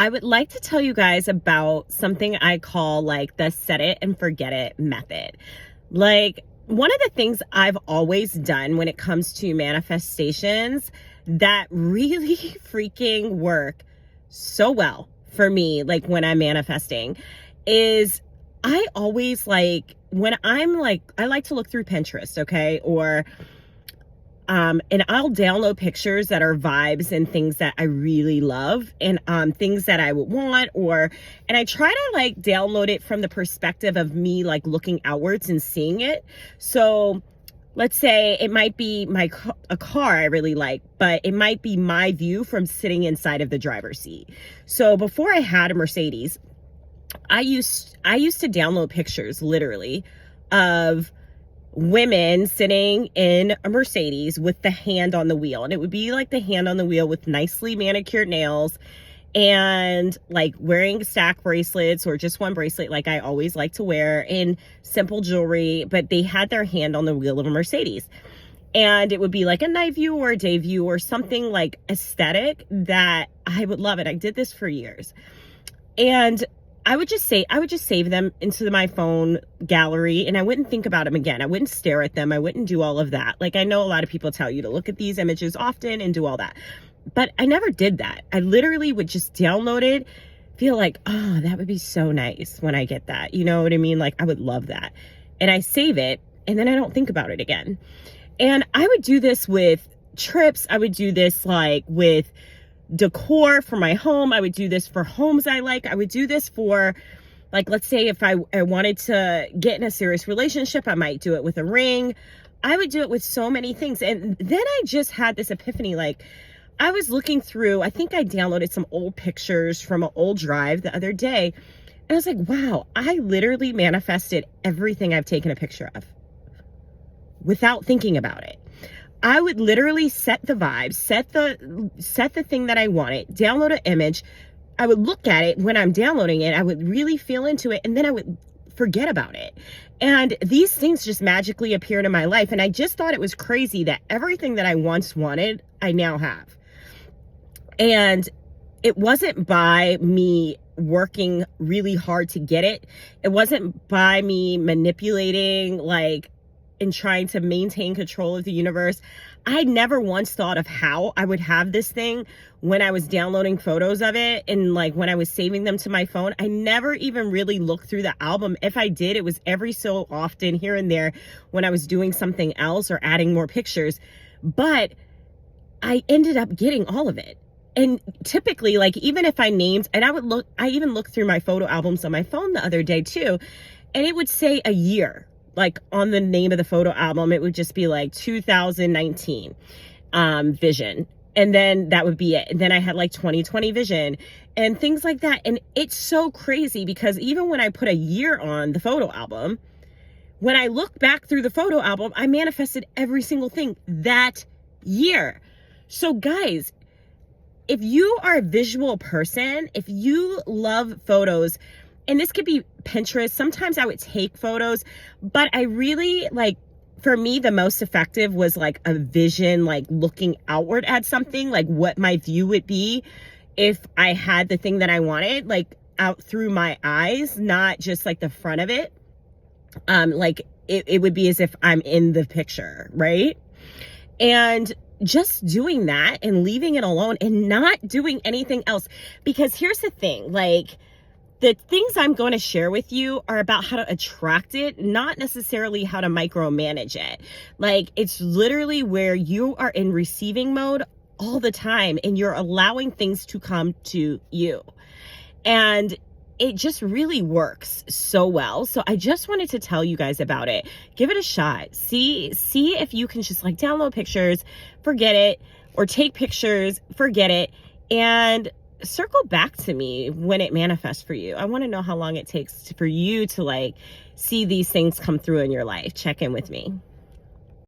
I would like to tell you guys about something I call like the set it and forget it method. Like, one of the things I've always done when it comes to manifestations that really freaking work so well for me, like when I'm manifesting, is I always like when I'm like, I like to look through Pinterest, okay? Or and I'll download pictures that are vibes and things that I really love and things that I would want, and I try to like download it from the perspective of me like looking outwards and seeing it. So let's say it might be a car I really like, but it might be my view from sitting inside of the driver's seat. So before I had a Mercedes, I used to download pictures literally of women sitting in a Mercedes with the hand on the wheel. And it would be like the hand on the wheel with nicely manicured nails and like wearing stack bracelets or just one bracelet like I always like to wear, and simple jewelry, but they had their hand on the wheel of a Mercedes. And it would be like a night view or a day view or something like aesthetic that I would love it. I did this for years. And I would just save them into my phone gallery, and I wouldn't think about them again. I wouldn't stare at them. I wouldn't do all of that. Like, I know a lot of people tell you to look at these images often and do all that, but I never did that. I literally would just download it, feel like, oh, that would be so nice when I get that. You know what I mean? Like, I would love that. And I save it, and then I don't think about it again. And I would do this with trips. I would do this like with decor for my home. I would do this for homes I like. I would do this for, like, let's say if I wanted to get in a serious relationship, I might do it with a ring. I would do it with so many things. And then I just had this epiphany. Like, I was looking through, I think I downloaded some old pictures from an old drive the other day. And I was like, wow, I literally manifested everything I've taken a picture of without thinking about it. I would literally set the vibes, set the thing that I wanted, download an image. I would look at it when I'm downloading it. I would really feel into it, and then I would forget about it. And these things just magically appeared in my life. And I just thought it was crazy that everything that I once wanted, I now have. And it wasn't by me working really hard to get it. It wasn't by me manipulating, like, and trying to maintain control of the universe. I never once thought of how I would have this thing when I was downloading photos of it, and like when I was saving them to my phone. I never even really looked through the album. If I did, it was every so often here and there when I was doing something else or adding more pictures. But I ended up getting all of it. And typically, like, even if I named, and I even looked through my photo albums on my phone the other day too, and it would say a year. Like on the name of the photo album, it would just be like 2019 vision. And then that would be it. And then I had like 2020 vision and things like that. And it's so crazy because even when I put a year on the photo album, when I look back through the photo album, I manifested every single thing that year. So guys, if you are a visual person, if you love photos, and this could be Pinterest. Sometimes I would take photos, but I really like, for me, the most effective was like a vision, like looking outward at something, like what my view would be if I had the thing that I wanted, like out through my eyes, not just like the front of it. Like it would be as if I'm in the picture, right? And just doing that and leaving it alone and not doing anything else. Because here's the thing, like, the things I'm going to share with you are about how to attract it, not necessarily how to micromanage it. Like, it's literally where you are in receiving mode all the time and you're allowing things to come to you. And it just really works so well. So I just wanted to tell you guys about it. Give it a shot. See if you can just like download pictures, forget it, or take pictures, forget it, and circle back to me when it manifests for you. I want to know how long it takes for you to like see these things come through in your life. Check in with me.